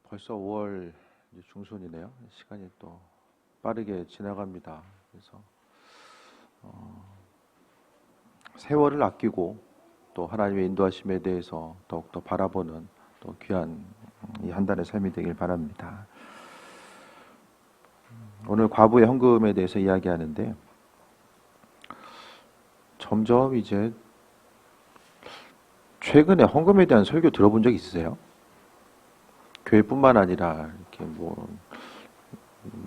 벌써 5월 중순이네요. 시간이 또 빠르게 지나갑니다. 그래서 세월을 아끼고 또 하나님의 인도하심에 대해서 더욱더 바라보는 또 귀한 이 한 달의 삶이 되길 바랍니다. 오늘 과부의 헌금에 대해서 이야기하는데 점점 이제 최근에 헌금에 대한 설교 들어본 적 있으세요? 교회뿐만 아니라 이렇게 뭐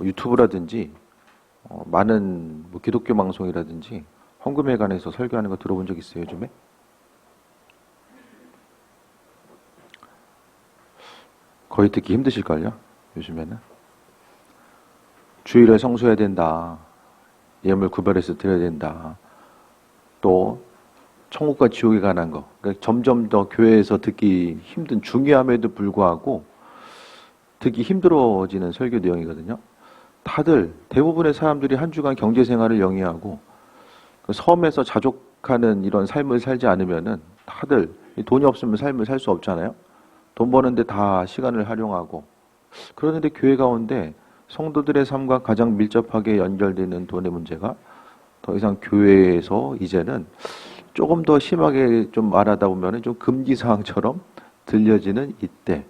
유튜브라든지 많은 기독교 방송이라든지 헌금에 관해서 설교하는 거 들어본 적 있어요, 요즘에? 거의 듣기 힘드실걸요, 요즘에는? 주일에 성수해야 된다. 예물 구별해서 드려야 된다. 또 천국과 지옥에 관한 거. 그러니까 점점 더 교회에서 듣기 힘든 중요함에도 불구하고 듣기 힘들어지는 설교 내용이거든요. 다들 대부분의 사람들이 한 주간 경제 생활을 영위하고 섬에서 자족하는 이런 삶을 살지 않으면은 다들 돈이 없으면 삶을 살 수 없잖아요. 돈 버는데 다 시간을 활용하고 그러는데 교회 가운데 성도들의 삶과 가장 밀접하게 연결되는 돈의 문제가 더 이상 교회에서 이제는 조금 더 심하게 좀 말하다 보면은 좀 금기사항처럼 들려지는 이때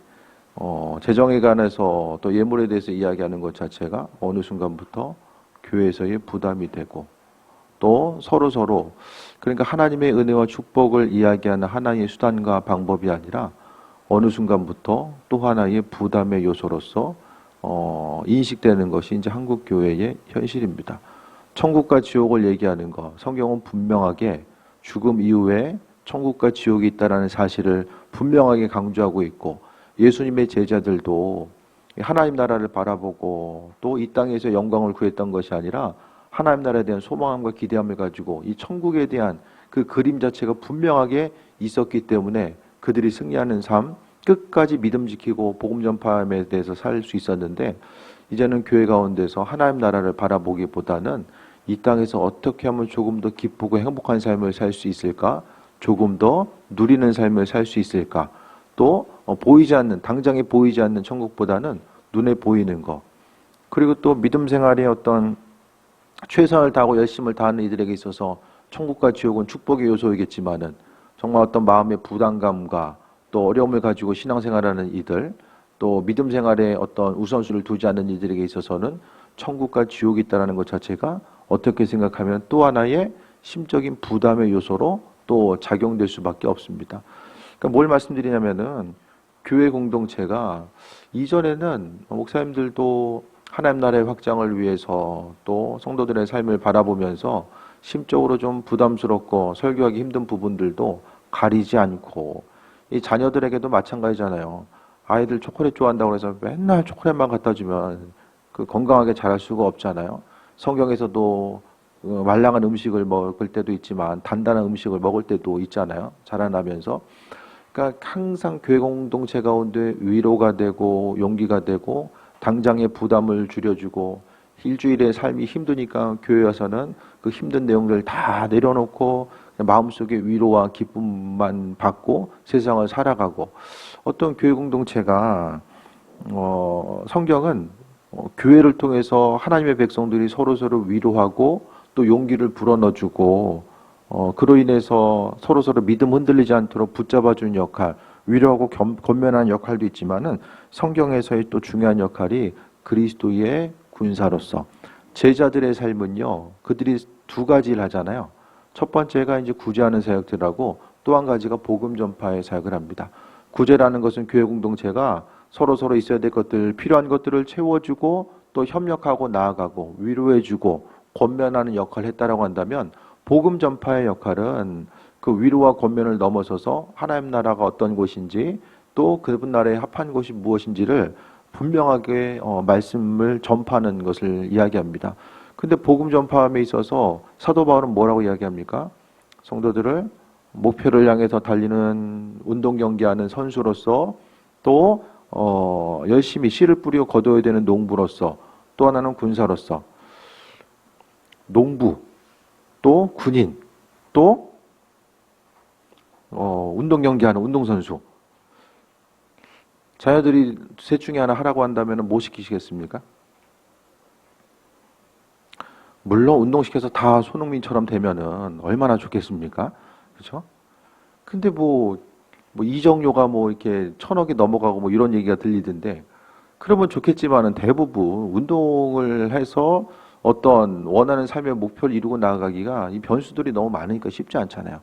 재정에 관해서 또 예물에 대해서 이야기하는 것 자체가 어느 순간부터 교회에서의 부담이 되고 또 서로 그러니까 하나님의 은혜와 축복을 이야기하는 하나의 수단과 방법이 아니라 어느 순간부터 또 하나의 부담의 요소로서 인식되는 것이 이제 한국 교회의 현실입니다. 천국과 지옥을 얘기하는 것, 성경은 분명하게 죽음 이후에 천국과 지옥이 있다라는 사실을 분명하게 강조하고 있고 예수님의 제자들도 하나님 나라를 바라보고 또 이 땅에서 영광을 구했던 것이 아니라 하나님 나라에 대한 소망과 기대함을 가지고 이 천국에 대한 그 그림 자체가 분명하게 있었기 때문에 그들이 승리하는 삶, 끝까지 믿음 지키고 복음 전파함에 대해서 살 수 있었는데 이제는 교회 가운데서 하나님 나라를 바라보기보다는 이 땅에서 어떻게 하면 조금 더 기쁘고 행복한 삶을 살 수 있을까? 조금 더 누리는 삶을 살 수 있을까? 또 보이지 않는, 당장에 보이지 않는 천국보다는 눈에 보이는 것. 그리고 또 믿음 생활에 어떤 최선을 다하고 열심을 다하는 이들에게 있어서 천국과 지옥은 축복의 요소이겠지만은 정말 어떤 마음의 부담감과 또 어려움을 가지고 신앙생활하는 이들, 또 믿음 생활에 어떤 우선순위를 두지 않는 이들에게 있어서는 천국과 지옥이 있다는 것 자체가 어떻게 생각하면 또 하나의 심적인 부담의 요소로 또 작용될 수밖에 없습니다. 그러니까 뭘 말씀드리냐면은 교회 공동체가 이전에는 목사님들도 하나님 나라의 확장을 위해서 또 성도들의 삶을 바라보면서 심적으로 좀 부담스럽고 설교하기 힘든 부분들도 가리지 않고 이 자녀들에게도 마찬가지잖아요. 아이들 초콜릿 좋아한다고 해서 맨날 초콜릿만 갖다 주면 그 건강하게 자랄 수가 없잖아요. 성경에서도 말랑한 음식을 먹을 때도 있지만 단단한 음식을 먹을 때도 있잖아요. 자라나면서. 그러니까 항상 교회 공동체 가운데 위로가 되고 용기가 되고 당장의 부담을 줄여주고 일주일의 삶이 힘드니까 교회 와서는 그 힘든 내용들 다 내려놓고 마음속에 위로와 기쁨만 받고 세상을 살아가고 어떤 교회 공동체가 성경은 교회를 통해서 하나님의 백성들이 서로 위로하고 또 용기를 불어넣어주고 그로 인해서 서로 믿음 흔들리지 않도록 붙잡아주는 역할, 위로하고 권면하는 역할도 있지만은 성경에서의 또 중요한 역할이 그리스도의 군사로서 제자들의 삶은요, 그들이 두 가지를 하잖아요. 첫 번째가 이제 구제하는 사역들하고 또 한 가지가 복음 전파의 사역을 합니다. 구제라는 것은 교회 공동체가 서로 있어야 될 것들, 필요한 것들을 채워주고 또 협력하고 나아가고 위로해주고 권면하는 역할을 했다라고 한다면 복음 전파의 역할은 그 위로와 권면을 넘어서서 하나님 나라가 어떤 곳인지 또 그분 나라에 합한 곳이 무엇인지를 분명하게 말씀을 전파하는 것을 이야기합니다. 근데 복음 전파함에 있어서 사도 바울은 뭐라고 이야기합니까? 성도들을 목표를 향해서 달리는 운동 경기하는 선수로서 또 열심히 씨를 뿌리고 거둬야 되는 농부로서 또 하나는 군사로서 농부 또 군인 또 운동 경기하는 운동선수 자녀들이 셋 중에 하나 하라고 한다면 뭐 시키시겠습니까? 물론 운동시켜서 다 손흥민처럼 되면은 얼마나 좋겠습니까? 그렇죠? 근데 뭐 이정료가 뭐 이렇게 1,000억이 넘어가고 뭐 이런 얘기가 들리던데 그러면 좋겠지만은 대부분 운동을 해서 어떤 원하는 삶의 목표를 이루고 나아가기가 이 변수들이 너무 많으니까 쉽지 않잖아요.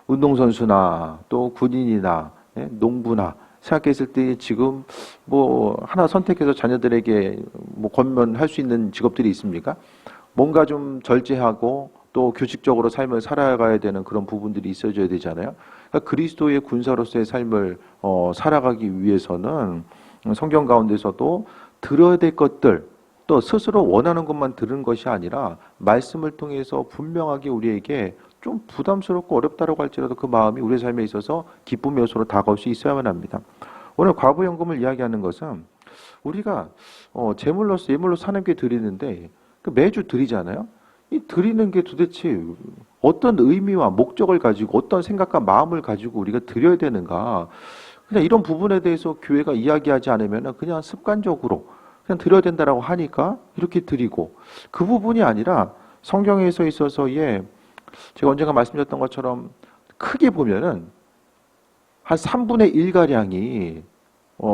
운동선수나 또 군인이나 예? 농부나 생각했을 때 지금 뭐 하나 선택해서 자녀들에게 뭐 권면할 수 있는 직업들이 있습니까? 뭔가 좀 절제하고 또 규칙적으로 삶을 살아가야 되는 그런 부분들이 있어줘야 되잖아요. 그러니까 그리스도의 군사로서의 삶을 살아가기 위해서는 성경 가운데서도 들어야 될 것들 또 스스로 원하는 것만 들은 것이 아니라 말씀을 통해서 분명하게 우리에게 좀 부담스럽고 어렵다라고 할지라도 그 마음이 우리의 삶에 있어서 기쁨의 요소로 다가올 수 있어야만 합니다. 오늘 과부연금을 이야기하는 것은 우리가 제물로서 예물로서 하나님께 드리는데 그 매주 드리잖아요. 이 드리는 게 도대체 어떤 의미와 목적을 가지고 어떤 생각과 마음을 가지고 우리가 드려야 되는가? 그냥 이런 부분에 대해서 교회가 이야기하지 않으면 그냥 습관적으로 그냥 드려야 된다라고 하니까 이렇게 드리고 그 부분이 아니라 성경에서 있어서의 제가 언젠가 말씀드렸던 것처럼 크게 보면은 한 3분의 1가량이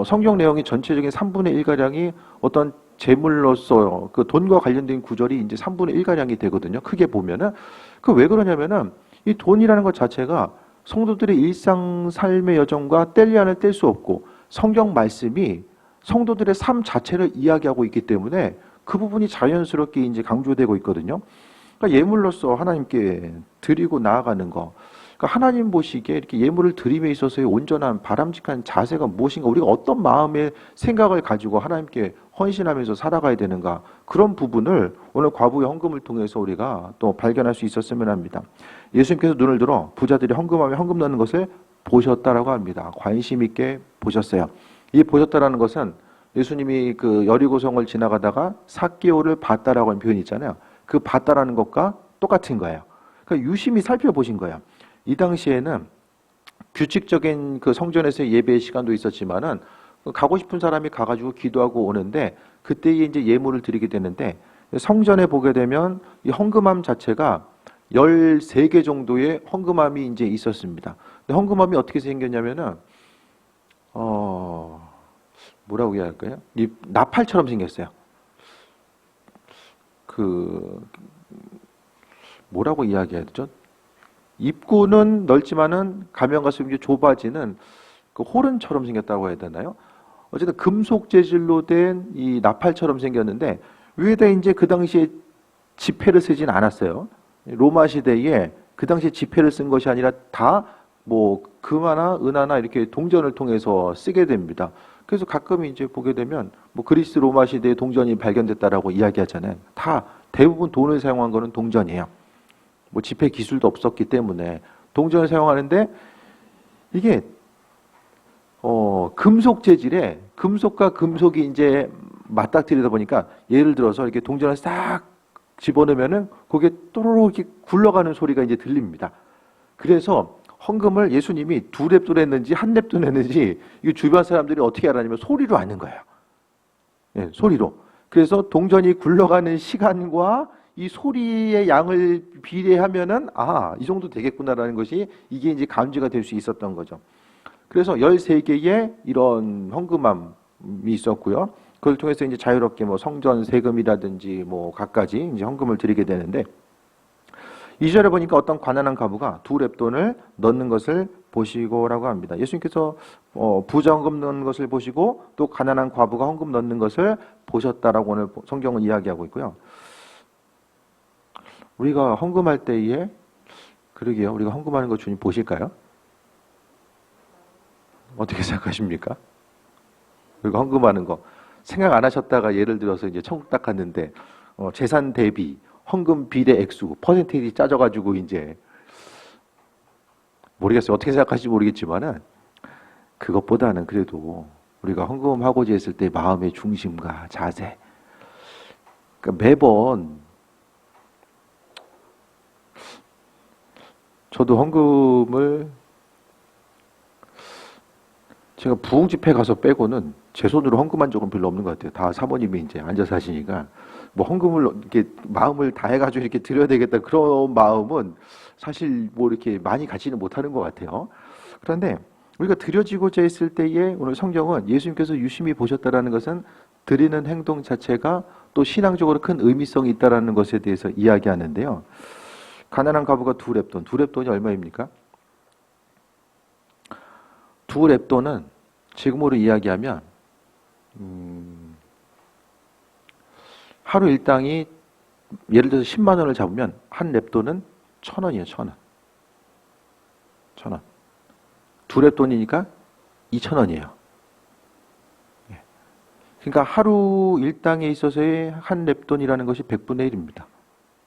성경 내용의 전체적인 3분의 1가량이 어떤 재물로서 그 돈과 관련된 구절이 이제 3분의 1가량이 되거든요. 크게 보면은 그 왜 그러냐면은 이 돈이라는 것 자체가 성도들의 일상 삶의 여정과 뗄려야는 뗄 수 없고 성경 말씀이 성도들의 삶 자체를 이야기하고 있기 때문에 그 부분이 자연스럽게 이제 강조되고 있거든요. 그러니까 예물로서 하나님께 드리고 나아가는 거. 그러니까 하나님 보시기에 이렇게 예물을 드림에 있어서의 온전한 바람직한 자세가 무엇인가, 우리가 어떤 마음의 생각을 가지고 하나님께 헌신하면서 살아가야 되는가, 그런 부분을 오늘 과부의 헌금을 통해서 우리가 또 발견할 수 있었으면 합니다. 예수님께서 눈을 들어 부자들이 헌금하며 헌금 넣는 것을 보셨다라고 합니다. 관심 있게 보셨어요. 이 보셨다라는 것은 예수님이 그 여리고성을 지나가다가 삭개오를 봤다라고 하는 표현이 있잖아요. 그 봤다라는 것과 똑같은 거예요. 그러니까 유심히 살펴보신 거예요. 이 당시에는 규칙적인 그 성전에서의 예배의 시간도 있었지만은 가고 싶은 사람이 가가지고 기도하고 오는데 그때에 이제 예물을 드리게 되는데 성전에 보게 되면 이 헌금함 자체가 13개 정도의 헌금함이 이제 있었습니다. 근데 헌금함이 어떻게 생겼냐면은 뭐라고 해야 할까요? 이 나팔처럼 생겼어요. 그 뭐라고 이야기해야 되죠? 입구는 넓지만은 가면 갈수록 이제 좁아지는 그 호른처럼 생겼다고 해야 되나요? 어쨌든 금속 재질로 된 이 나팔처럼 생겼는데 위에다 이제 그 당시에 지폐를 쓰진 않았어요. 로마 시대에 그 당시에 지폐를 쓴 것이 아니라 다 뭐 금화나 은화나 이렇게 동전을 통해서 쓰게 됩니다. 그래서 가끔 이제 보게 되면 뭐 그리스 로마 시대에 동전이 발견됐다라고 이야기하잖아요. 다 대부분 돈을 사용한 거는 동전이에요. 뭐 지폐 기술도 없었기 때문에 동전을 사용하는데 이게 금속 재질에 금속과 금속이 이제 맞닥뜨리다 보니까 예를 들어서 이렇게 동전을 싹 집어넣으면은 그게 또로록 이렇게 굴러가는 소리가 이제 들립니다. 그래서 헌금을 예수님이 2랩도 냈는지 1랩도 냈는지 이 주변 사람들이 어떻게 알았냐면 소리로 아는 거예요. 예, 소리로. 그래서 동전이 굴러가는 시간과 이 소리의 양을 비례하면은 이 정도 되겠구나라는 것이 이게 이제 감지가 될 수 있었던 거죠. 그래서 13개의 이런 헌금함이 있었고요. 그걸 통해서 이제 자유롭게 뭐 성전 세금이라든지 뭐 갖가지 이제 헌금을 드리게 되는데 2절에 보니까 어떤 가난한 과부가 2렙돈을 넣는 것을 보시고라고 합니다. 예수님께서 부자 헌금 넣는 것을 보시고 또 가난한 과부가 헌금 넣는 것을 보셨다라고 오늘 성경은 이야기하고 있고요. 우리가 헌금할 때에 그러게요. 우리가 헌금하는 거 주님 보실까요? 어떻게 생각하십니까? 우리가 헌금하는 거 생각 안 하셨다가 예를 들어서 이제 천국 딱 갔는데 재산 대비 헌금 비례 액수 퍼센테이지 짜져가지고 이제 모르겠어요. 어떻게 생각하실지 모르겠지만은 그것보다는 그래도 우리가 헌금하고자 했을 때 마음의 중심과 자세, 그러니까 매번 저도 헌금을 제가 부흥 집회 가서 빼고는 제 손으로 헌금한 적은 별로 없는 것 같아요. 다 사모님이 이제 앉아서 하시니까 뭐 헌금을 이렇게 마음을 다해가지고 이렇게 드려야 되겠다 그런 마음은 사실 뭐 이렇게 많이 갖지는 못하는 것 같아요. 그런데 우리가 드려지고자 했을 때에 오늘 성경은 예수님께서 유심히 보셨다라는 것은 드리는 행동 자체가 또 신앙적으로 큰 의미성이 있다라는 것에 대해서 이야기하는데요. 가난한 과부가 두 렙돈이 얼마입니까? 두 렙돈은 지금으로 이야기하면 하루 일당이 예를 들어서 10만 원을 잡으면 한 렙돈은 1,000원이에요. 1,000원. 1,000원. 두 렙돈이니까 2,000원이에요. 그러니까 하루 일당에 있어서의 한 렙돈이라는 것이 100분의 1입니다.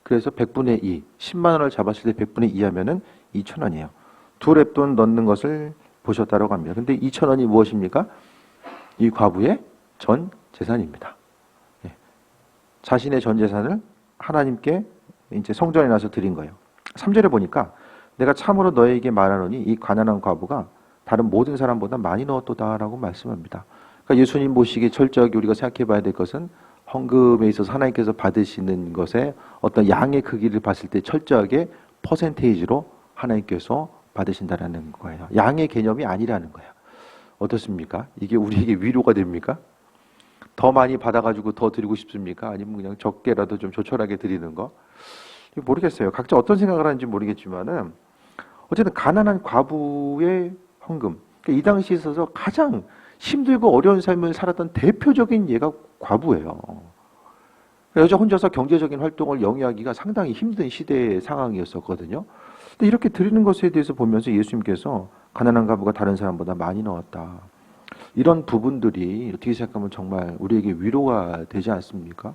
그래서 100분의 2, 10만 원을 잡았을 때 100분의 2 하면은 2,000원이에요. 두 렙돈 넣는 것을 보셨다고 합니다. 근데 2,000원이 무엇입니까? 이 과부의 전 재산입니다. 자신의 전 재산을 하나님께 이제 성전에 나서 드린 거예요. 3절에 보니까 내가 참으로 너에게 말하노니 이 가난한 과부가 다른 모든 사람보다 많이 넣었도다라고 말씀합니다. 그러니까 예수님 보시기에 철저하게 우리가 생각해 봐야 될 것은 헌금에 있어서 하나님께서 받으시는 것에 어떤 양의 크기를 봤을 때 철저하게 퍼센테이지로 하나님께서 받으신다라는 거예요. 양의 개념이 아니라는 거예요. 어떻습니까? 이게 우리에게 위로가 됩니까? 더 많이 받아가지고 더 드리고 싶습니까? 아니면 그냥 적게라도 좀 조촐하게 드리는 거? 모르겠어요. 각자 어떤 생각을 하는지 모르겠지만은 어쨌든 가난한 과부의 헌금. 그러니까 이 당시에 있어서 가장 힘들고 어려운 삶을 살았던 대표적인 예가 과부예요. 여자 혼자서 경제적인 활동을 영위하기가 상당히 힘든 시대의 상황이었었거든요. 근데 이렇게 드리는 것에 대해서 보면서 예수님께서 가난한 과부가 다른 사람보다 많이 넣었다. 이런 부분들이 어떻게 생각하면 정말 우리에게 위로가 되지 않습니까?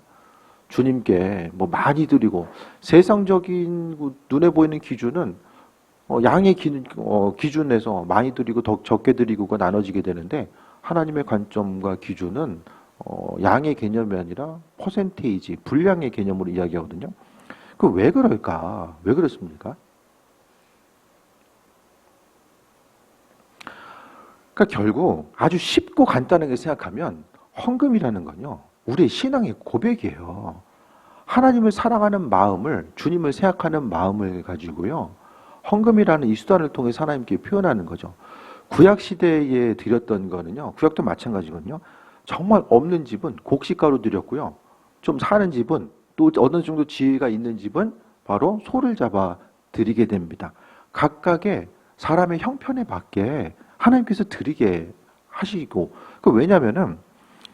주님께 뭐 많이 드리고 세상적인 눈에 보이는 기준은 양의 기준에서 많이 드리고 더 적게 드리고가 나눠지게 되는데 하나님의 관점과 기준은 양의 개념이 아니라 퍼센테이지, 분량의 개념으로 이야기하거든요. 그 왜 그럴까? 왜 그렇습니까? 그러니까 결국 아주 쉽고 간단하게 생각하면 헌금이라는 건요, 우리의 신앙의 고백이에요. 하나님을 사랑하는 마음을, 주님을 생각하는 마음을 가지고요, 헌금이라는 이 수단을 통해 하나님께 표현하는 거죠. 구약 시대에 드렸던 거는요, 구약도 마찬가지거든요. 정말 없는 집은 곡식가루 드렸고요. 좀 사는 집은 또 어느 정도 지혜가 있는 집은 바로 소를 잡아 드리게 됩니다. 각각의 사람의 형편에 맞게 하나님께서 드리게 하시고, 왜냐하면은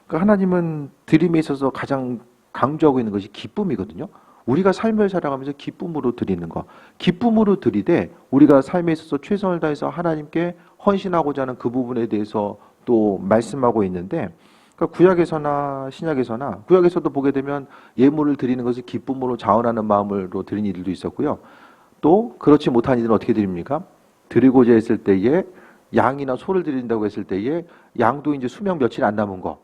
하나님은 드림에 있어서 가장 강조하고 있는 것이 기쁨이거든요. 우리가 삶을 살아가면서 기쁨으로 드리는 거, 기쁨으로 드리되 우리가 삶에 있어서 최선을 다해서 하나님께 헌신하고자 하는 그 부분에 대해서 또 말씀하고 있는데, 그러니까 구약에서나 신약에서나, 구약에서도 보게 되면 예물을 드리는 것을 기쁨으로 자원하는 마음으로 드리는 일도 있었고요. 또 그렇지 못한 이들은 어떻게 드립니까? 드리고자 했을 때에 양이나 소를 드린다고 했을 때에 양도 이제 수명 며칠 안 남은 거,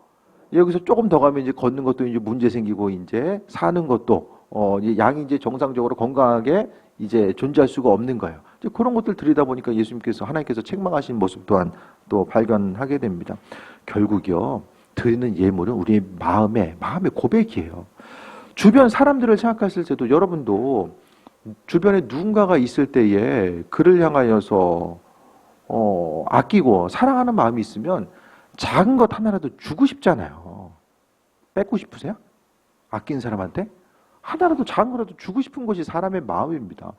여기서 조금 더 가면 이제 걷는 것도 이제 문제 생기고 이제 사는 것도 이제 양이 이제 정상적으로 건강하게 이제 존재할 수가 없는 거예요. 이제 그런 것들 드리다 보니까 예수님께서, 하나님께서 책망하신 모습 또한 또 발견하게 됩니다. 결국요, 드리는 예물은 우리의 마음의 고백이에요. 주변 사람들을 생각했을 때도 여러분도 주변에 누군가가 있을 때에 그를 향하여서 아끼고 사랑하는 마음이 있으면 작은 것 하나라도 주고 싶잖아요. 뺏고 싶으세요? 아낀 사람한테? 하나라도 작은 거라도 주고 싶은 것이 사람의 마음입니다.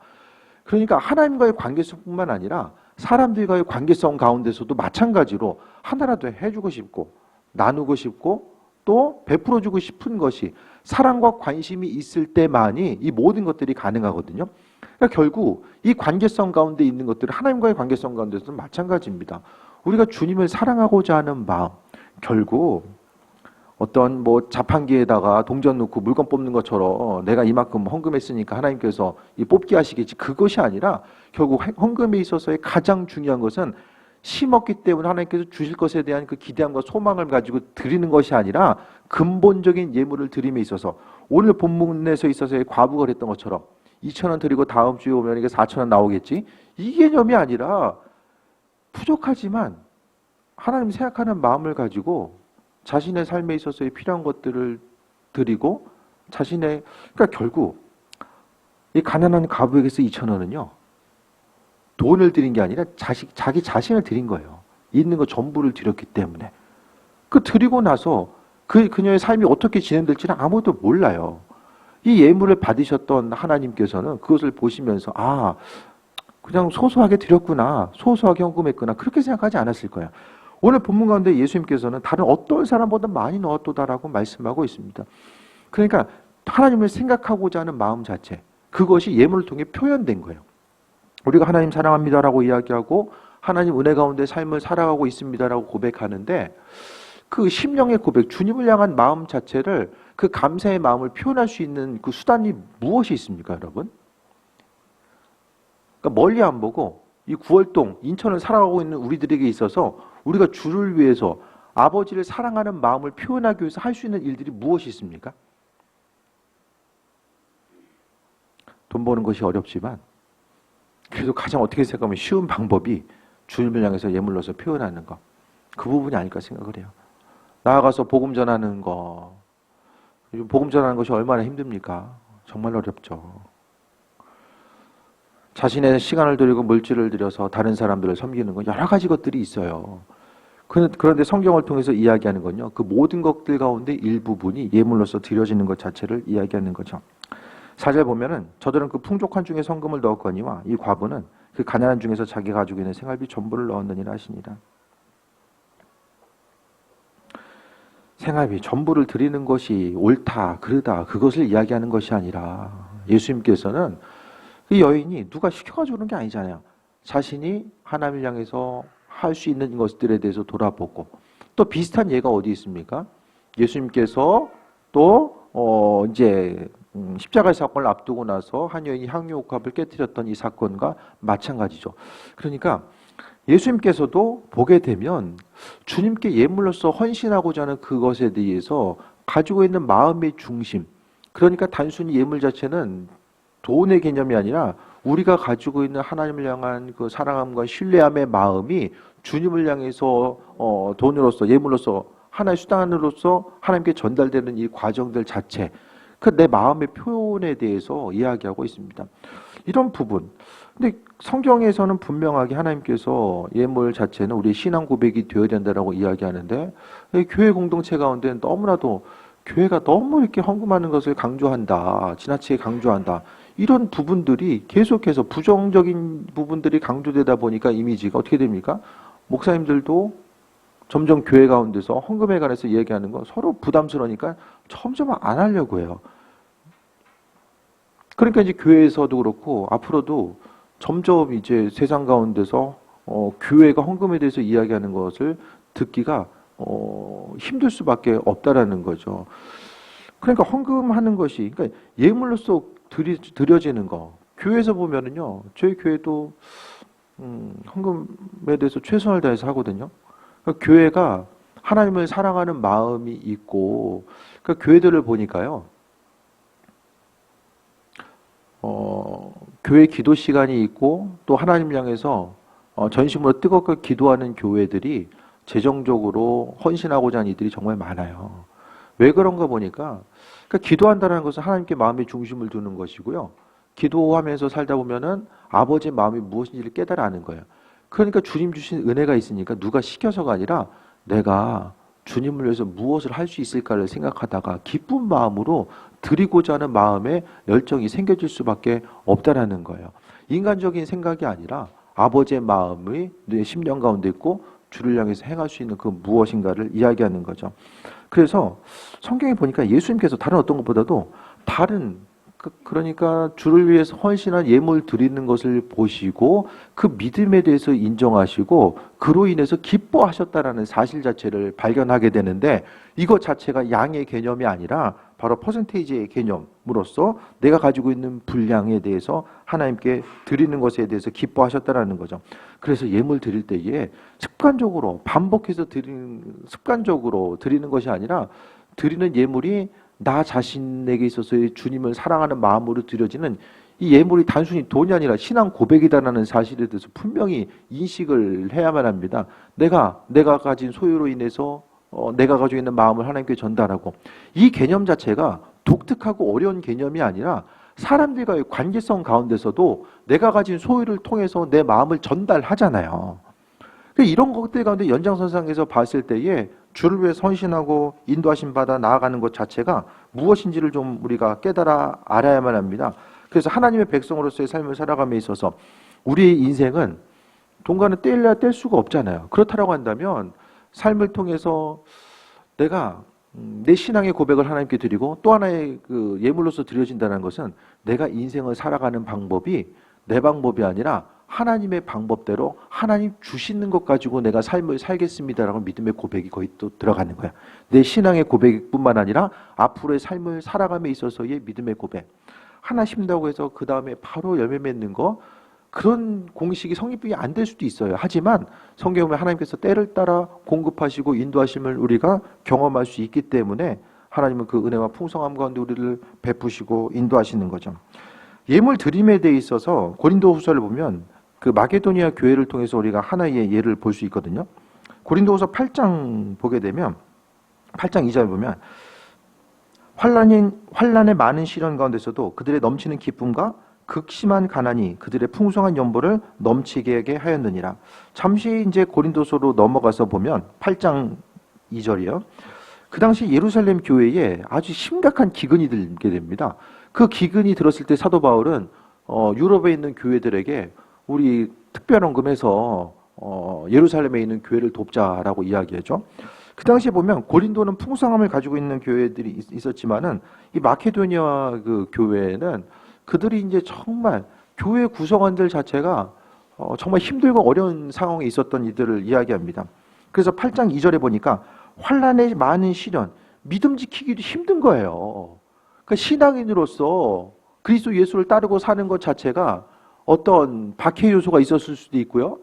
그러니까 하나님과의 관계성뿐만 아니라 사람들과의 관계성 가운데서도 마찬가지로 하나라도 해주고 싶고 나누고 싶고 또 베풀어주고 싶은 것이, 사랑과 관심이 있을 때만이 이 모든 것들이 가능하거든요. 그러니까 결국 이 관계성 가운데 있는 것들은 하나님과의 관계성 가운데서도 마찬가지입니다. 우리가 주님을 사랑하고자 하는 마음, 결국 어떤 뭐 자판기에다가 동전 넣고 물건 뽑는 것처럼 내가 이만큼 헌금했으니까 하나님께서 이 뽑기 하시겠지, 그것이 아니라 결국 헌금에 있어서의 가장 중요한 것은 심었기 때문에 하나님께서 주실 것에 대한 그 기대함과 소망을 가지고 드리는 것이 아니라 근본적인 예물을 드림에 있어서, 오늘 본문에서 있어서의 과부가 그랬던 것처럼 2,000원 드리고 다음 주에 오면 이게 4,000원 나오겠지, 이 개념이 아니라 부족하지만 하나님 생각하는 마음을 가지고 자신의 삶에 있어서의 필요한 것들을 드리고 그러니까 결국 이 가난한 과부에게서 2,000원은요, 돈을 드린 게 아니라 자기 자신을 드린 거예요. 있는 거 전부를 드렸기 때문에. 그 드리고 나서 그녀의 삶이 어떻게 진행될지는 아무도 몰라요. 이 예물을 받으셨던 하나님께서는 그것을 보시면서 그냥 소소하게 드렸구나, 소소하게 헌금했구나, 그렇게 생각하지 않았을 거예요. 오늘 본문 가운데 예수님께서는 다른 어떤 사람보다 많이 넣었도다라고 말씀하고 있습니다. 그러니까 하나님을 생각하고자 하는 마음 자체, 그것이 예물을 통해 표현된 거예요. 우리가 하나님 사랑합니다라고 이야기하고 하나님 은혜 가운데 삶을 살아가고 있습니다라고 고백하는데, 그 심령의 고백, 주님을 향한 마음 자체를, 그 감사의 마음을 표현할 수 있는 그 수단이 무엇이 있습니까, 여러분? 그러니까 멀리 안 보고 이 구월동, 인천을 살아가고 있는 우리들에게 있어서 우리가 주를 위해서 아버지를 사랑하는 마음을 표현하기 위해서 할 수 있는 일들이 무엇이 있습니까? 돈 버는 것이 어렵지만 그래도 가장 어떻게 생각하면 쉬운 방법이 주님을 향해서 예물로서 표현하는 것, 그 부분이 아닐까 생각을 해요. 나아가서 복음 전하는 거, 복음 전하는 것이 얼마나 힘듭니까? 정말 어렵죠. 자신의 시간을 들이고 물질을 들여서 다른 사람들을 섬기는 건 여러 가지 것들이 있어요. 그런데 성경을 통해서 이야기하는 건요, 그 모든 것들 가운데 일부분이 예물로서 드려지는 것 자체를 이야기하는 거죠. 4절 보면은 저들은 그 풍족한 중에 성금을 넣었거니와 이 과부는 그 가난한 중에서 자기가 가지고 있는 생활비 전부를 넣었느니라 하시니라. 생활비 전부를 드리는 것이 옳다, 그르다, 그것을 이야기하는 것이 아니라, 예수님께서는 이 여인이 누가 시켜가지고 그런 게 아니잖아요. 자신이 하나님을 향해서 할 수 있는 것들에 대해서 돌아보고, 또 비슷한 예가 어디 있습니까? 예수님께서 또 이제 십자가의 사건을 앞두고 나서 한 여인이 향유옥합을 깨뜨렸던 이 사건과 마찬가지죠. 그러니까 예수님께서도 보게 되면 주님께 예물로서 헌신하고자 하는 그것에 대해서 가지고 있는 마음의 중심, 그러니까 단순히 예물 자체는 돈의 개념이 아니라 우리가 가지고 있는 하나님을 향한 그 사랑함과 신뢰함의 마음이 주님을 향해서 돈으로서, 예물로서, 하나의 수단으로서 하나님께 전달되는 이 과정들 자체, 그 내 마음의 표현에 대해서 이야기하고 있습니다. 이런 부분. 근데 성경에서는 분명하게 하나님께서 예물 자체는 우리 신앙 고백이 되어야 된다라고 이야기하는데, 교회 공동체 가운데 너무나도 교회가 너무 이렇게 헌금하는 것을 강조한다, 지나치게 강조한다, 이런 부분들이 계속해서 부정적인 부분들이 강조되다 보니까 이미지가 어떻게 됩니까? 목사님들도 점점 교회 가운데서 헌금에 관해서 얘기하는 거 서로 부담스러우니까 점점 안 하려고 해요. 그러니까 이제 교회에서도 그렇고 앞으로도 점점 이제 세상 가운데서 교회가 헌금에 대해서 이야기하는 것을 듣기가 힘들 수밖에 없다라는 거죠. 그러니까 헌금하는 것이, 그러니까 예물로서 드려지는 거. 교회에서 보면은요, 저희 교회도 헌금에 대해서 최선을 다해서 하거든요. 그러니까 교회가 하나님을 사랑하는 마음이 있고, 그러니까 교회들을 보니까요, 교회 기도 시간이 있고 또 하나님 향해서 전심으로 뜨겁게 기도하는 교회들이 재정적으로 헌신하고자 하는 이들이 정말 많아요. 왜 그런가 보니까, 그러니까 기도한다는 것은 하나님께 마음의 중심을 두는 것이고요, 기도하면서 살다 보면은 아버지의 마음이 무엇인지를 깨달아 아는 거예요. 그러니까 주님 주신 은혜가 있으니까 누가 시켜서가 아니라 내가 주님을 위해서 무엇을 할 수 있을까를 생각하다가 기쁜 마음으로 드리고자 하는 마음에 열정이 생겨질 수밖에 없다라는 거예요. 인간적인 생각이 아니라 아버지의 마음이 내 심령 가운데 있고 주를 향해서 행할 수 있는 그 무엇인가를 이야기하는 거죠. 그래서 성경에 보니까 예수님께서 다른 어떤 것보다도 그러니까 주를 위해서 헌신한 예물 드리는 것을 보시고 그 믿음에 대해서 인정하시고 그로 인해서 기뻐하셨다라는 사실 자체를 발견하게 되는데, 이것 자체가 양의 개념이 아니라 바로 퍼센테이지의 개념으로서 내가 가지고 있는 분량에 대해서 하나님께 드리는 것에 대해서 기뻐하셨다라는 거죠. 그래서 예물 드릴 때에 습관적으로 반복해서 습관적으로 드리는 것이 아니라, 드리는 예물이 나 자신에게 있어서의 주님을 사랑하는 마음으로 드려지는 이 예물이 단순히 돈이 아니라 신앙 고백이다라는 사실에 대해서 분명히 인식을 해야만 합니다. 내가 가진 소유로 인해서 내가 가지고 있는 마음을 하나님께 전달하고, 이 개념 자체가 독특하고 어려운 개념이 아니라 사람들과의 관계성 가운데서도 내가 가진 소유를 통해서 내 마음을 전달하잖아요. 이런 것들 가운데 연장선상에서 봤을 때에 주를 위해 헌신하고 인도하심 받아 나아가는 것 자체가 무엇인지를 좀 우리가 깨달아 알아야만 합니다. 그래서 하나님의 백성으로서의 삶을 살아감에 있어서 우리의 인생은 돈과는 떼려야 뗄 수가 없잖아요. 그렇다고 한다면 삶을 통해서 내가 내 신앙의 고백을 하나님께 드리고, 또 하나의 그 예물로서 드려진다는 것은 내가 인생을 살아가는 방법이 내 방법이 아니라 하나님의 방법대로 하나님 주시는 것 가지고 내가 삶을 살겠습니다라고 믿음의 고백이 거의 또 들어가는 거야. 내 신앙의 고백뿐만 아니라 앞으로의 삶을 살아감에 있어서의 믿음의 고백. 하나 심다고 해서 그 다음에 바로 열매 맺는 거, 그런 공식이 성립이 안 될 수도 있어요. 하지만 성경에 보면 하나님께서 때를 따라 공급하시고 인도하심을 우리가 경험할 수 있기 때문에 하나님은 그 은혜와 풍성함 가운데 우리를 베푸시고 인도하시는 거죠. 예물 드림에 대해 있어서 고린도후서를 보면 그 마게도니아 교회를 통해서 우리가 하나의 예를 볼 수 있거든요. 고린도후서 8장 보게 되면 8장 2절 보면 환난의 많은 시련 가운데서도 그들의 넘치는 기쁨과 극심한 가난이 그들의 풍성한 연보를 넘치게 하였느니라. 잠시 이제 고린도서로 넘어가서 보면 8장 2절이요. 그 당시 예루살렘 교회에 아주 심각한 기근이 들게 됩니다. 그 기근이 들었을 때 사도 바울은 유럽에 있는 교회들에게 우리 특별헌금해서 예루살렘에 있는 교회를 돕자라고 이야기하죠. 그 당시에 보면 고린도는 풍성함을 가지고 있는 교회들이 있었지만은 이 마케도니아 그 교회는 그들이 이제 정말 교회 구성원들 자체가 정말 힘들고 어려운 상황에 있었던 이들을 이야기합니다. 그래서 8장 2절에 보니까 환난의 많은 시련, 믿음 지키기도 힘든 거예요. 그러니까 신앙인으로서 그리스도 예수를 따르고 사는 것 자체가 어떤 박해 요소가 있었을 수도 있고요.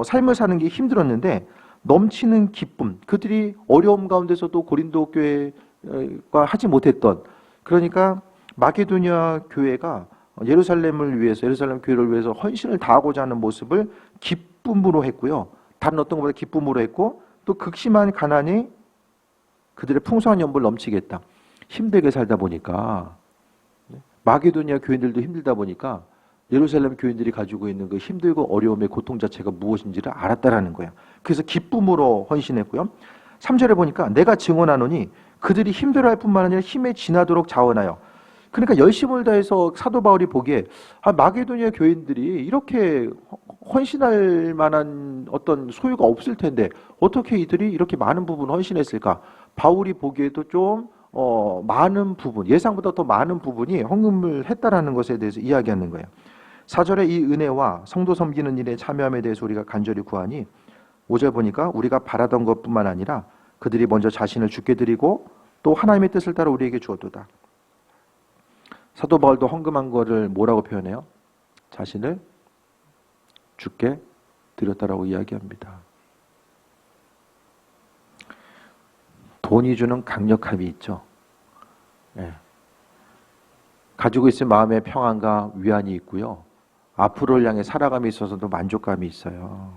삶을 사는 게 힘들었는데 넘치는 기쁨, 그들이 어려움 가운데서도 고린도 교회가 하지 못했던, 그러니까 마게도니아 교회가 예루살렘을 위해서, 예루살렘 교회를 위해서 헌신을 다하고자 하는 모습을 기쁨으로 했고요. 다른 어떤 것보다 기쁨으로 했고, 또 극심한 가난이 그들의 풍성한 연보를 넘치게 했다. 힘들게 살다 보니까, 마게도니아 교인들도 힘들다 보니까 예루살렘 교인들이 가지고 있는 그 힘들고 어려움의 고통 자체가 무엇인지를 알았다라는 거예요. 그래서 기쁨으로 헌신했고요. 3절에 보니까 내가 증언하노니 그들이 힘들어할 뿐만 아니라 힘에 지나도록 자원하여. 그러니까 열심을 다해서 사도 바울이 보기에 마게도니아 교인들이 이렇게 헌신할 만한 어떤 소유가 없을 텐데 어떻게 이들이 이렇게 많은 부분을 헌신했을까? 바울이 보기에도 좀 많은 부분, 예상보다 더 많은 부분이 헌금을 했다라는 것에 대해서 이야기하는 거예요. 4절에 이 은혜와 성도 섬기는 일에 참여함에 대해서 우리가 간절히 구하니 5절 보니까 우리가 바라던 것뿐만 아니라 그들이 먼저 자신을 주께 드리고 또 하나님의 뜻을 따라 우리에게 주었도다. 사도 바울도 헌금한 거를 뭐라고 표현해요? 자신을 주께 드렸다라고 이야기합니다. 돈이 주는 강력함이 있죠. 네. 가지고 있을 마음의 평안과 위안이 있고요. 앞으로를 향해 살아감에 있어서도 만족감이 있어요.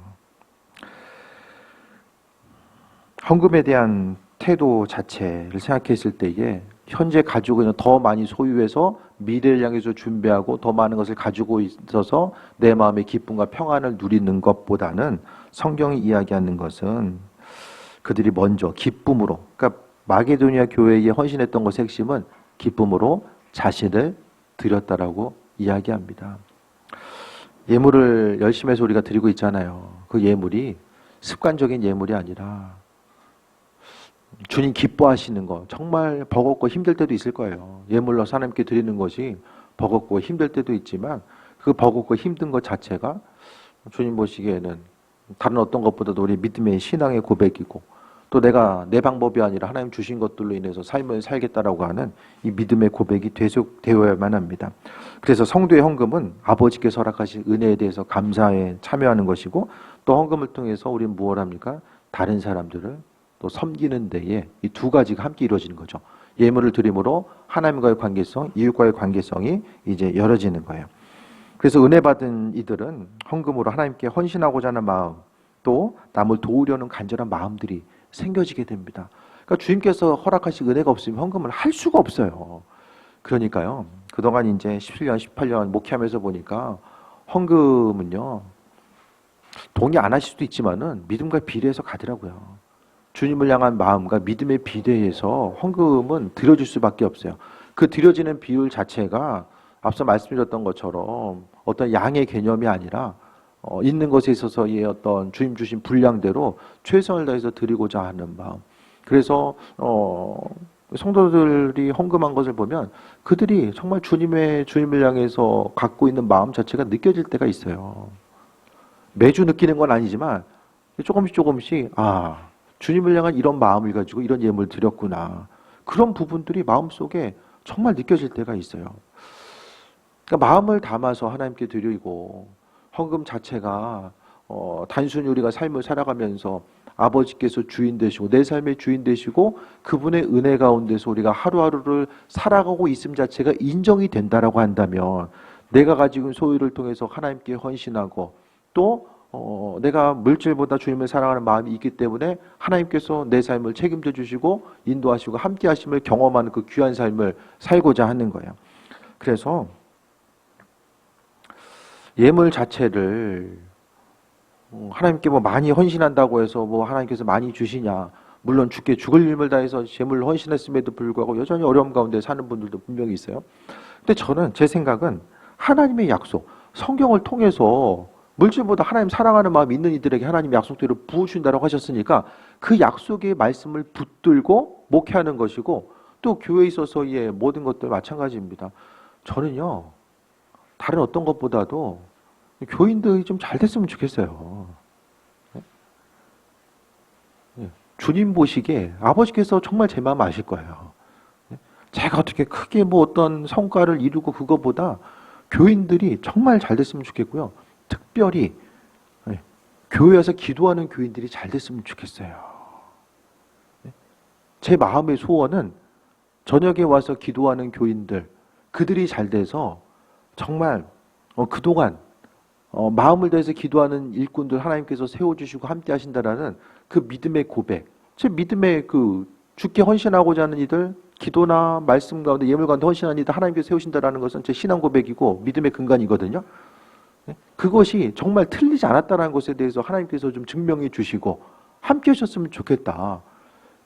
헌금에 대한 태도 자체를 생각했을 때에 현재 가지고 있는 더 많이 소유해서 미래를 향해서 준비하고 더 많은 것을 가지고 있어서 내 마음의 기쁨과 평안을 누리는 것보다는 성경이 이야기하는 것은 그들이 먼저 기쁨으로, 그러니까 마게도니아 교회에 헌신했던 것의 핵심은 기쁨으로 자신을 드렸다라고 이야기합니다. 예물을 열심히 해서 우리가 드리고 있잖아요. 그 예물이 습관적인 예물이 아니라 주님 기뻐하시는 거, 정말 버겁고 힘들 때도 있을 거예요. 예물로 하나님께 드리는 것이 버겁고 힘들 때도 있지만 그 버겁고 힘든 것 자체가 주님 보시기에는 다른 어떤 것보다도 우리 믿음의 신앙의 고백이고, 또 내가 내 방법이 아니라 하나님 주신 것들로 인해서 삶을 살겠다라고 하는 이 믿음의 고백이 되어야만 합니다. 그래서 성도의 헌금은 아버지께서 허락하신 은혜에 대해서 감사에 참여하는 것이고, 또 헌금을 통해서 우리는 무엇을 합니까? 다른 사람들을 또 섬기는 데에 이 두 가지가 함께 이루어지는 거죠. 예물을 드림으로 하나님과의 관계성, 이웃과의 관계성이 이제 열어지는 거예요. 그래서 은혜 받은 이들은 헌금으로 하나님께 헌신하고자 하는 마음, 또 남을 도우려는 간절한 마음들이 생겨지게 됩니다. 그러니까 주님께서 허락하신 은혜가 없으면 헌금을 할 수가 없어요. 그러니까요, 그동안 이제 17년, 18년 목회하면서 보니까 헌금은요, 동의 안 하실 수도 있지만은 믿음과 비례해서 가더라고요. 주님을 향한 마음과 믿음에 비례해서 헌금은 드려질 수밖에 없어요. 그 드려지는 비율 자체가 앞서 말씀드렸던 것처럼 어떤 양의 개념이 아니라 있는 것에 있어서의 어떤 주님 주신 분량대로 최선을 다해서 드리고자 하는 마음. 그래서 성도들이 헌금한 것을 보면 그들이 정말 주님을 향해서 갖고 있는 마음 자체가 느껴질 때가 있어요. 매주 느끼는 건 아니지만 조금씩 주님을 향한 이런 마음을 가지고 이런 예물을 드렸구나. 그런 부분들이 마음속에 정말 느껴질 때가 있어요. 그러니까 마음을 담아서 하나님께 드리고 헌금 자체가 단순히 우리가 삶을 살아가면서 아버지께서 주인 되시고 내 삶의 주인 되시고 그분의 은혜 가운데서 우리가 하루하루를 살아가고 있음 자체가 인정이 된다라고 한다면 내가 가지고 있는 소유를 통해서 하나님께 헌신하고 또 내가 물질보다 주님을 사랑하는 마음이 있기 때문에 하나님께서 내 삶을 책임져 주시고 인도하시고 함께 하심을 경험하는 그 귀한 삶을 살고자 하는 거예요. 그래서 예물 자체를 하나님께 뭐 많이 헌신한다고 해서 뭐 하나님께서 많이 주시냐, 물론 주께 죽을 힘을 다해서 재물을 헌신했음에도 불구하고 여전히 어려움 가운데 사는 분들도 분명히 있어요. 근데 저는 제 생각은 하나님의 약속, 성경을 통해서 물질보다 하나님 사랑하는 마음이 있는 이들에게 하나님 약속대로 부어주신다고 하셨으니까 그 약속의 말씀을 붙들고 목회하는 것이고 또 교회에 있어서의 모든 것들 마찬가지입니다. 저는요, 다른 어떤 것보다도 교인들이 좀 잘 됐으면 좋겠어요. 주님 보시기에 아버지께서 정말 제 마음 아실 거예요. 제가 어떻게 크게 뭐 어떤 성과를 이루고 그거보다 교인들이 정말 잘 됐으면 좋겠고요. 특별히 교회에서 기도하는 교인들이 잘 됐으면 좋겠어요. 제 마음의 소원은 저녁에 와서 기도하는 교인들, 그들이 잘 돼서 정말 그동안 마음을 다해서 기도하는 일꾼들 하나님께서 세워주시고 함께 하신다라는 그 믿음의 고백, 제 믿음의 그 주께 헌신하고자 하는 이들, 기도나 말씀 가운데 예물 가운데 헌신하는 이들 하나님께서 세우신다라는 것은 제 신앙 고백이고 믿음의 근간이거든요. 그것이 정말 틀리지 않았다는 것에 대해서 하나님께서 좀 증명해 주시고 함께 하셨으면 좋겠다.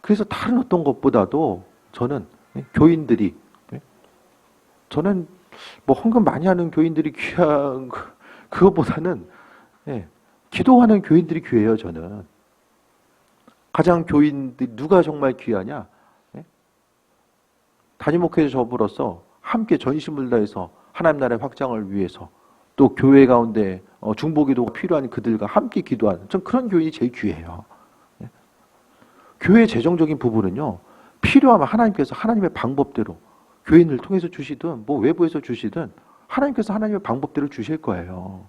그래서 다른 어떤 것보다도 저는 교인들이, 저는 뭐 헌금 많이 하는 교인들이 귀한 그것보다는 기도하는 교인들이 귀해요. 저는 가장 교인들이 누가 정말 귀하냐? 단임 목회 저부로서 함께 전심을 다해서 하나님 나라의 확장을 위해서 또 교회 가운데 중보기도가 필요한 그들과 함께 기도하는, 전 그런 교인이 제일 귀해요. 교회 재정적인 부분은요, 필요하면 하나님께서 하나님의 방법대로 교인을 통해서 주시든 뭐 외부에서 주시든 하나님께서 하나님의 방법대로 주실 거예요.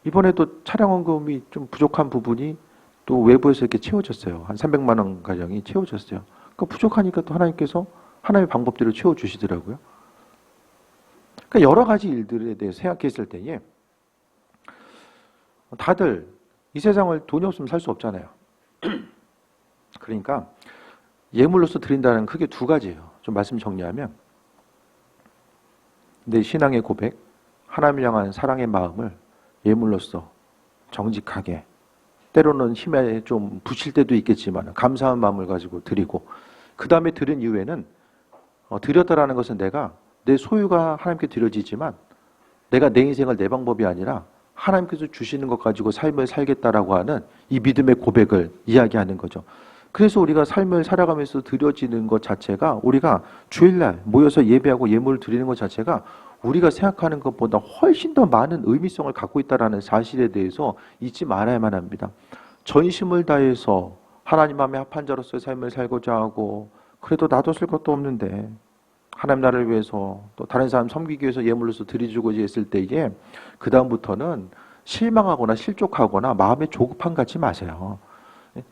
이번에도 차량 헌금이 좀 부족한 부분이 또 외부에서 이렇게 채워졌어요. 한 300만 원 가량이 채워졌어요. 그러니까 부족하니까 또 하나님께서 하나님의 방법대로 채워주시더라고요. 그러니까 여러 가지 일들에 대해서 생각했을 때에 다들 이 세상을 돈이 없으면 살 수 없잖아요. 그러니까 예물로서 드린다는 크게 두 가지예요. 좀 말씀 정리하면 내 신앙의 고백, 하나님을 향한 사랑의 마음을 예물로서 정직하게, 때로는 힘에 좀 부칠 때도 있겠지만 감사한 마음을 가지고 드리고, 그 다음에 드린 이후에는 드렸다라는 것은 내가 내 소유가 하나님께 드려지지만 내가 내 인생을 내 방법이 아니라 하나님께서 주시는 것 가지고 삶을 살겠다라고 하는 이 믿음의 고백을 이야기하는 거죠. 그래서 우리가 삶을 살아가면서 드려지는 것 자체가, 우리가 주일날 모여서 예배하고 예물을 드리는 것 자체가 우리가 생각하는 것보다 훨씬 더 많은 의미성을 갖고 있다는 사실에 대해서 잊지 말아야만 합니다. 전심을 다해서 하나님 마음에 합한 자로서의 삶을 살고자 하고, 그래도 놔뒀을 것도 없는데 하나님 나라를 위해서 또 다른 사람 섬기기 위해서 예물로서 드리주고자 했을 때에 그 다음부터는 실망하거나 실족하거나 마음에 조급함 갖지 마세요.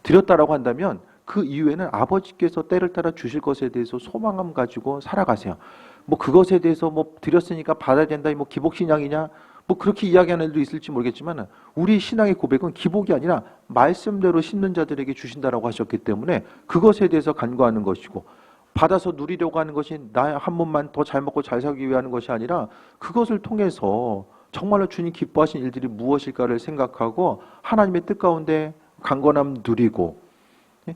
드렸다라고 한다면 그 이후에는 아버지께서 때를 따라 주실 것에 대해서 소망감 가지고 살아가세요. 뭐 그것에 대해서 뭐 드렸으니까 받아야 된다, 뭐 기복신앙이냐, 뭐 그렇게 이야기하는 일도 있을지 모르겠지만 우리 신앙의 고백은 기복이 아니라 말씀대로 심는 자들에게 주신다라고 하셨기 때문에 그것에 대해서 간구하는 것이고, 받아서 누리려고 하는 것이 나 한 몸만 더 잘 먹고 잘 살기 위해 하는 것이 아니라 그것을 통해서 정말로 주님 기뻐하신 일들이 무엇일까를 생각하고 하나님의 뜻 가운데 강건함 누리고,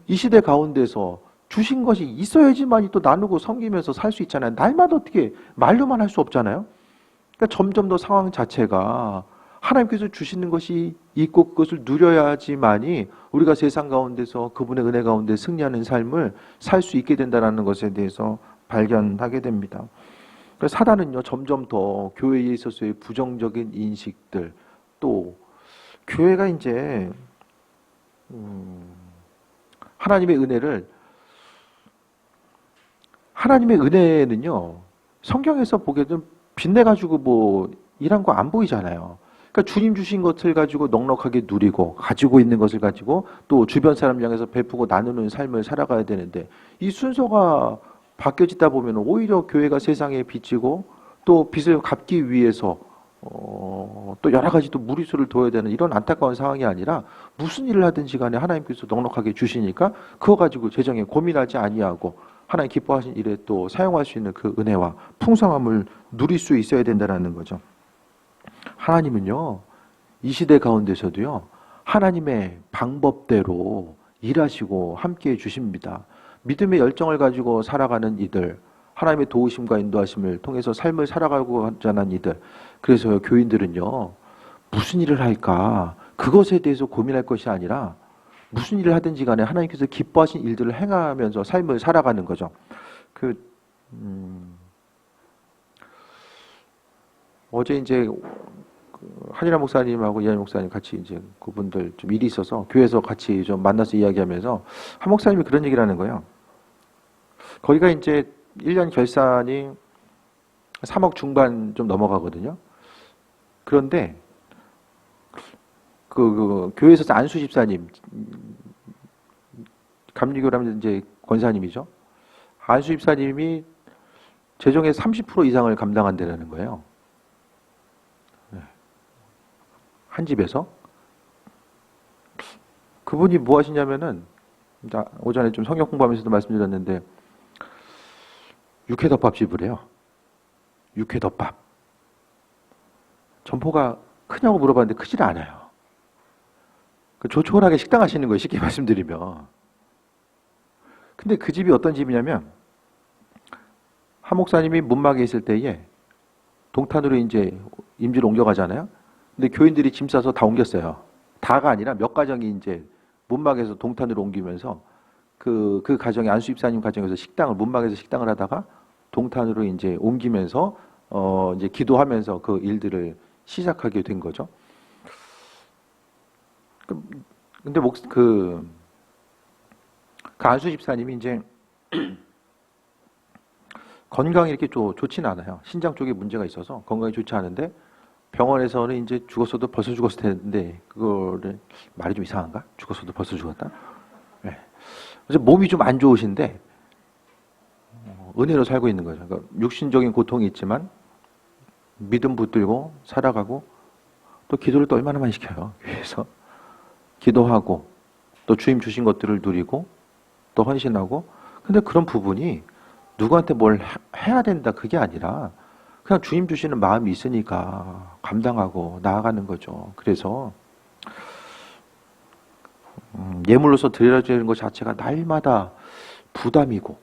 이 시대 가운데서 주신 것이 있어야지만이 또 나누고 섬기면서 살 수 있잖아요. 날마다 어떻게 말로만 할 수 없잖아요. 그러니까 점점 더 상황 자체가 하나님께서 주시는 것이 있고 그것을 누려야지만이 우리가 세상 가운데서 그분의 은혜 가운데 승리하는 삶을 살 수 있게 된다는 것에 대해서 발견하게 됩니다. 그래서 사단은요, 점점 더 교회에 있어서의 부정적인 인식들, 또 교회가 이제 하나님의 은혜는요, 성경에서 보게도 빛내가지고 뭐 일한 거 안 보이잖아요. 그러니까 주님 주신 것을 가지고 넉넉하게 누리고 가지고 있는 것을 가지고 또 주변 사람 향해서 베푸고 나누는 삶을 살아가야 되는데, 이 순서가 바뀌어지다 보면 오히려 교회가 세상에 비치고 또 빚을 갚기 위해서 또 여러 가지 또 무리수를 둬야 되는 이런 안타까운 상황이 아니라 무슨 일을 하든지 간에 하나님께서 넉넉하게 주시니까 그거 가지고 재정에 고민하지 아니하고 하나님 기뻐하신 일에 또 사용할 수 있는 그 은혜와 풍성함을 누릴 수 있어야 된다는 거죠. 하나님은요, 이 시대 가운데서도요, 하나님의 방법대로 일하시고 함께해 주십니다. 믿음의 열정을 가지고 살아가는 이들, 하나님의 도우심과 인도하심을 통해서 삶을 살아가고자 하는 이들, 그래서 교인들은요, 무슨 일을 할까 그것에 대해서 고민할 것이 아니라 무슨 일을 하든지 간에 하나님께서 기뻐하신 일들을 행하면서 삶을 살아가는 거죠. 어제 이제 한일아 목사님하고 이한희 목사님 같이 이제 그분들 좀 일이 있어서 교회에서 같이 좀 만나서 이야기하면서 한 목사님이 그런 얘기를 하는 거예요. 거기가 이제 1년 결산이 3억 중반 좀 넘어가거든요. 그런데 그 교회에서 안수 집사님, 감리교라면 이제 권사님이죠. 안수 집사님이 재정의 30% 이상을 감당한다는 거예요. 한 집에서. 그분이 뭐 하시냐면은, 오전에 좀 성경 공부하면서도 말씀드렸는데, 육회덮밥집을 해요. 육회덮밥. 점포가 크냐고 물어봤는데 크질 않아요. 조촐하게 식당 하시는 거예요, 쉽게 말씀드리면. 근데 그 집이 어떤 집이냐면, 한 목사님이 문막에 있을 때에 동탄으로 이제 임지로 옮겨가잖아요. 근데 교인들이 짐 싸서 다 옮겼어요. 다가 아니라 몇 가정이 이제 문막에서 동탄으로 옮기면서 그 가정이 안수 집사님 가정에서 문막에서 식당을 하다가 동탄으로 이제 옮기면서 이제 기도하면서 그 일들을 시작하게 된 거죠. 근데 그 안수 집사님이 이제 건강이 이렇게 좋지는 않아요. 신장 쪽에 문제가 있어서 건강이 좋지 않은데 병원에서는 이제 죽었어도 벌써 죽었을 텐데, 그거를 말이 좀 이상한가? 죽었어도 벌써 죽었다? 네. 그래서 몸이 좀 안 좋으신데 은혜로 살고 있는 거죠. 그러니까 육신적인 고통이 있지만 믿음 붙들고 살아가고, 또 기도를 또 얼마나 많이 시켜요. 그래서 기도하고 또 주님 주신 것들을 누리고 또 헌신하고. 근데 그런 부분이 누구한테 뭘 해야 된다 그게 아니라 그냥 주님 주시는 마음이 있으니까 감당하고 나아가는 거죠. 그래서 예물로서 드려지는 것 자체가 날마다 부담이고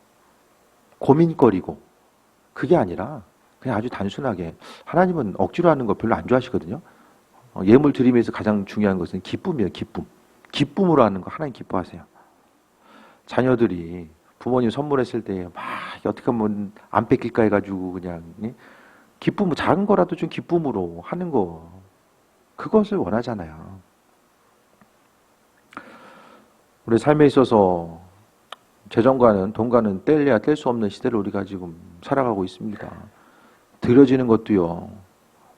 고민거리고 그게 아니라 그냥 아주 단순하게, 하나님은 억지로 하는 거 별로 안 좋아하시거든요. 예물 드림에서 가장 중요한 것은 기쁨이에요. 기쁨으로 하는 거 하나님 기뻐하세요. 자녀들이 부모님 선물했을 때 막 어떻게 하면 안 뺏길까 해가지고 그냥 기쁨, 작은 거라도 좀 기쁨으로 하는 거, 그것을 원하잖아요. 우리 삶에 있어서 재정과는 돈과는 뗄래야 뗄 수 없는 시대를 우리가 지금 살아가고 있습니다. 드려지는 것도요,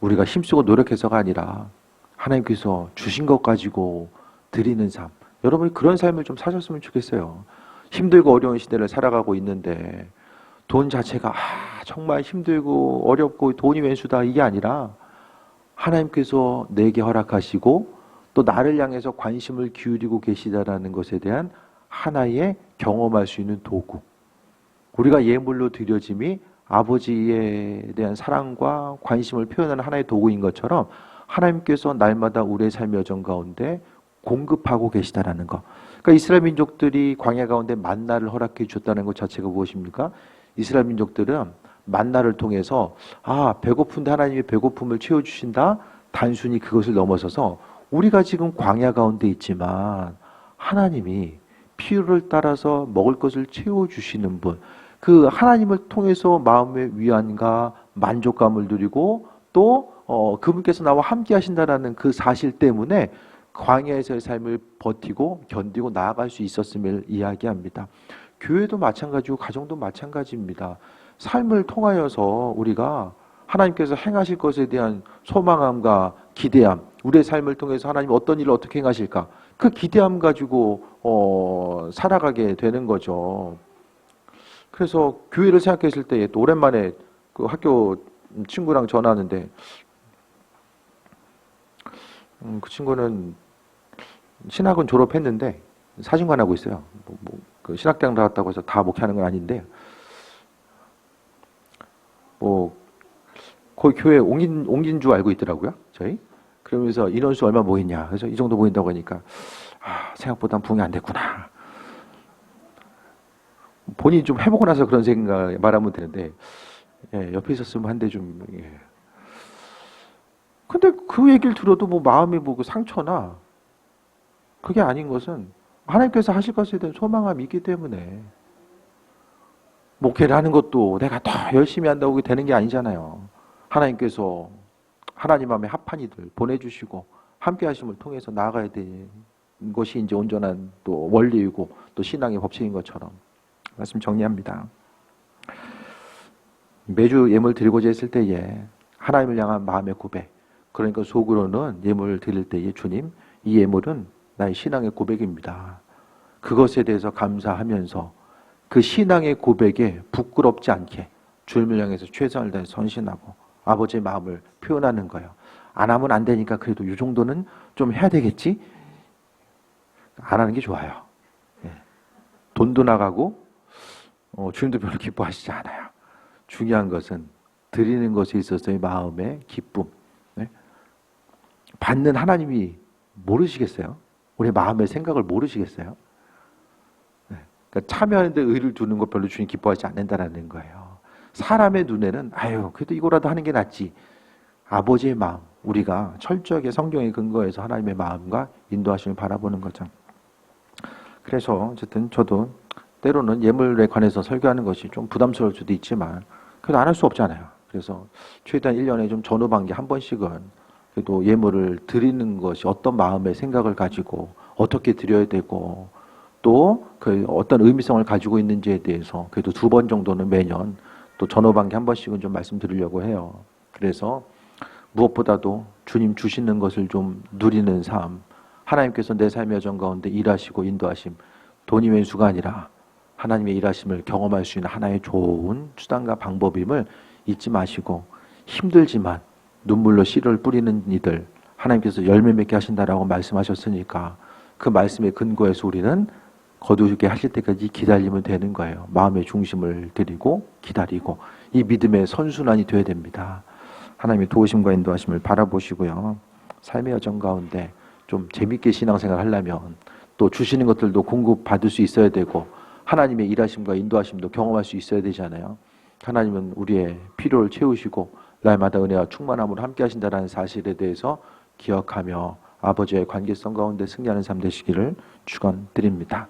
우리가 힘쓰고 노력해서가 아니라 하나님께서 주신 것 가지고 드리는 삶, 여러분이 그런 삶을 좀 사셨으면 좋겠어요. 힘들고 어려운 시대를 살아가고 있는데 돈 자체가 정말 힘들고 어렵고 돈이 웬수다 이게 아니라 하나님께서 내게 허락하시고 또 나를 향해서 관심을 기울이고 계시다라는 것에 대한 하나의 경험할 수 있는 도구. 우리가 예물로 드려짐이 아버지에 대한 사랑과 관심을 표현하는 하나의 도구인 것처럼 하나님께서 날마다 우리의 삶의 여정 가운데 공급하고 계시다라는 것. 그러니까 이스라엘 민족들이 광야 가운데 만나를 허락해 주셨다는 것 자체가 무엇입니까? 이스라엘 민족들은 만나를 통해서 배고픈데 하나님이 배고픔을 채워주신다. 단순히 그것을 넘어서서 우리가 지금 광야 가운데 있지만 하나님이 필요를 따라서 먹을 것을 채워주시는 분, 그 하나님을 통해서 마음의 위안과 만족감을 누리고 또 그분께서 나와 함께 하신다라는 그 사실 때문에 광야에서의 삶을 버티고 견디고 나아갈 수 있었음을 이야기합니다. 교회도 마찬가지고 가정도 마찬가지입니다. 삶을 통하여서 우리가 하나님께서 행하실 것에 대한 소망함과 기대함, 우리의 삶을 통해서 하나님 어떤 일을 어떻게 행하실까, 그 기대함 가지고 살아가게 되는 거죠. 그래서 교회를 생각했을 때 또 오랜만에 그 학교 친구랑 전화하는데 그 친구는 신학은 졸업했는데 사진관 하고 있어요. 그 신학대학 나왔다고 해서 다 목회하는 건 아닌데 거기 교회 옮긴 줄 알고 있더라고요. 저희. 그러면서 인원수 얼마 모였냐. 그래서 이 정도 모인다고 하니까 생각보다 부응이 안 됐구나. 본인이 좀 해보고 나서 그런 생각 말하면 되는데 옆에 있었으면 한데 좀. 근데 그 얘기를 들어도 마음에 그 상처나 그게 아닌 것은 하나님께서 하실 것에 대한 소망함이 있기 때문에 목회를 하는 것도 내가 더 열심히 한다고 되는 게 아니잖아요. 하나님께서 하나님 마음에 합한 이들 보내주시고 함께 하심을 통해서 나아가야 되는 것이 이제 온전한 또 원리이고 또 신앙의 법칙인 것처럼. 말씀 정리합니다. 매주 예물 드리고자 했을 때에 하나님을 향한 마음의 고백, 그러니까 속으로는 예물을 드릴 때에 주님, 이 예물은 나의 신앙의 고백입니다. 그것에 대해서 감사하면서 그 신앙의 고백에 부끄럽지 않게 주님을 향해서 최선을 다해 선신하고 아버지의 마음을 표현하는 거예요. 안 하면 안 되니까 그래도 이 정도는 좀 해야 되겠지? 안 하는 게 좋아요. 돈도 나가고 주님도 별로 기뻐하시지 않아요. 중요한 것은 드리는 것에 있어서의 마음의 기쁨. 받는 하나님이 모르시겠어요? 우리 마음의 생각을 모르시겠어요? 그러니까 참여하는데 의를 두는 것 별로 주님 기뻐하지 않는다는 거예요. 사람의 눈에는 그래도 이거라도 하는 게 낫지. 아버지의 마음, 우리가 철저하게 성경에 근거해서 하나님의 마음과 인도하심을 바라보는 거죠. 그래서 어쨌든 저도 때로는 예물에 관해서 설교하는 것이 좀 부담스러울 수도 있지만 그래도 안 할 수 없잖아요. 그래서 최대한 1년에 좀 전후반기 한 번씩은 그래도 예물을 드리는 것이 어떤 마음의 생각을 가지고 어떻게 드려야 되고 또 그 어떤 의미성을 가지고 있는지에 대해서 그래도 2번 정도는 매년 또 전후반기 한 번씩은 좀 말씀드리려고 해요. 그래서 무엇보다도 주님 주시는 것을 좀 누리는 삶, 하나님께서 내 삶의 여정 가운데 일하시고 인도하심, 돈이 왼수가 아니라 하나님의 일하심을 경험할 수 있는 하나의 좋은 수단과 방법임을 잊지 마시고 힘들지만 눈물로 씨를 뿌리는 이들 하나님께서 열매 맺게 하신다라고 말씀하셨으니까 그 말씀의 근거에서 우리는 거두게 하실 때까지 기다리면 되는 거예요. 마음의 중심을 드리고 기다리고 이 믿음의 선순환이 되어야 됩니다. 하나님의 도우심과 인도하심을 바라보시고요. 삶의 여정 가운데 좀 재밌게 신앙생활 하려면 또 주시는 것들도 공급받을 수 있어야 되고 하나님의 일하심과 인도하심도 경험할 수 있어야 되잖아요. 하나님은 우리의 필요를 채우시고 날마다 은혜와 충만함으로 함께 하신다는 사실에 대해서 기억하며 아버지의 관계성 가운데 승리하는 삶 되시기를 축원드립니다.